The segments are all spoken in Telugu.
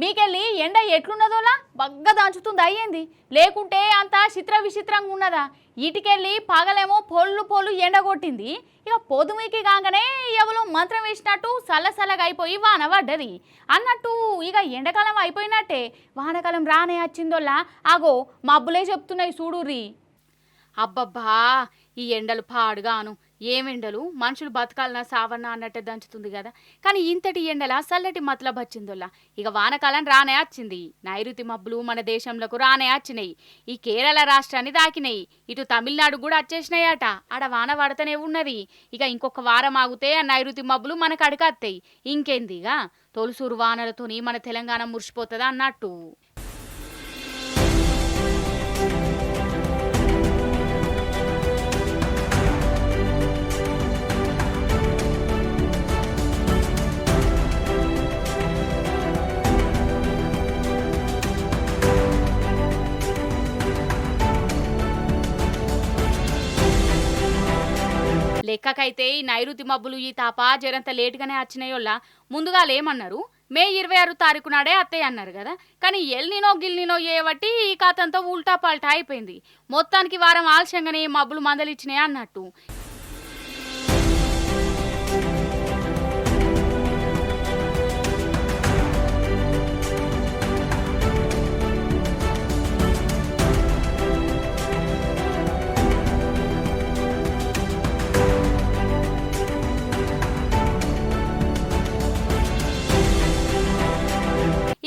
మీకెళ్ళి ఎండ ఎట్లున్నదోలా బగ్గ దంచుతుంది అయ్యింది, లేకుంటే అంత చిత్ర విచిత్రంగా ఉన్నదా? ఇటుకెళ్ళి పగలేమో పొల్లు పొల్లు ఎండ కొట్టింది, ఇక పొదుమికి కాగానే ఎవరు మంత్రం వేసినట్టు సల్లసల్లగా అయిపోయి వాన పడ్డది అన్నట్టు. ఇక ఎండాకాలం అయిపోయినట్టే, వానకాలం రానే వచ్చిందోలా ఆగో మబ్బులే చెప్తున్నాయి చూడుర్రి. అబ్బబ్బా, ఈ ఎండలు పాడుగాను. ఏమెండలు, మనుషులు బతకాలన్నా సావన్నా అన్నట్టే దంచుతుంది కదా. కానీ ఇంతటి ఎండల చల్లటి మతలబ్ వచ్చిందోలా. ఇక వానకాలం రానే వచ్చింది. నైరుతి మబ్బులు మన దేశంలోకి రానే వచ్చినాయి. ఈ కేరళ రాష్ట్రాన్ని దాకినాయి, ఇటు తమిళనాడు కూడా వచ్చేసినాయట. ఆడ వాన పడతనే ఉన్నది. ఇక ఇంకొక వారం ఆగితే ఆ నైరుతి మబ్బులు మనకు అడకత్తాయి. ఇంకేందిగా తొలుసూరు వానలతోని మన తెలంగాణ మురిసిపోతుందా అన్నట్టు. లెక్కకైతే ఈ నైరుతి మబ్బులు ఈ తాప జరంత లేటుగానే వచ్చినాయోల్లా. ముందుగా లేమన్నారు మే 26 తారీఖు నాడే అత్తయ్య అన్నారు కదా. కానీ ఎల్నినో గిల్నినో ఏవట్టి ఈ కథంతా ఉల్టా పల్టా అయిపోయింది. మొత్తానికి వారం ఆలస్యంగానే మబ్బులు మందలిచ్చినాయి అన్నట్టు.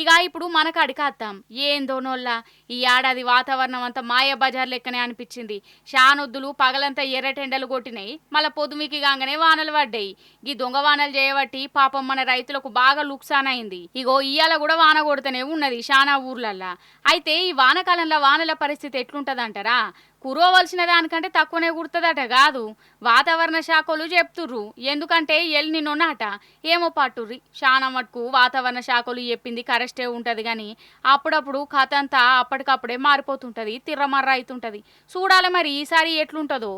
ఇక ఇప్పుడు మనకు అడికాత్తాం ఏందోనోళ్ళ. ఈ ఏడాది వాతావరణం అంతా మాయ బజార్ లెక్కనే అనిపించింది. షానొద్దులు పగలంతా ఎర్రటెండలు కొట్టినాయి, మళ్ళీ పొదుమికి గాంగనే వానలు పడ్డాయి. ఈ దొంగ వానలు చేయబట్టి పాపం మన రైతులకు బాగా లుక్సాన్ అయింది. ఇగో ఇయ్యాల కూడా వాన కొడుతూనే ఉన్నది శానా ఊర్లల్లా. అయితే ఈ వానకాలంలో వానల పరిస్థితి ఎట్లుంటదంటారా? కురవలసిన దానికంటే తక్కువనే కుడుతుందట కాదు, వాతావరణ శాఖలు చెప్తుర్రు. ఎందుకంటే ఎల్నినో నాట ఏమో పట్టుర్రి. శానా మటుకు వాతావరణ శాఖలు చెప్పింది కరెక్టే ఉంటుంది, కానీ అప్పుడప్పుడు కథ అంతా అప్పటికప్పుడే మారిపోతుంటుంది, తిర్రమర్ర అవుతుంటుంది. చూడాలి మరి ఈసారి ఎట్లుంటుందో.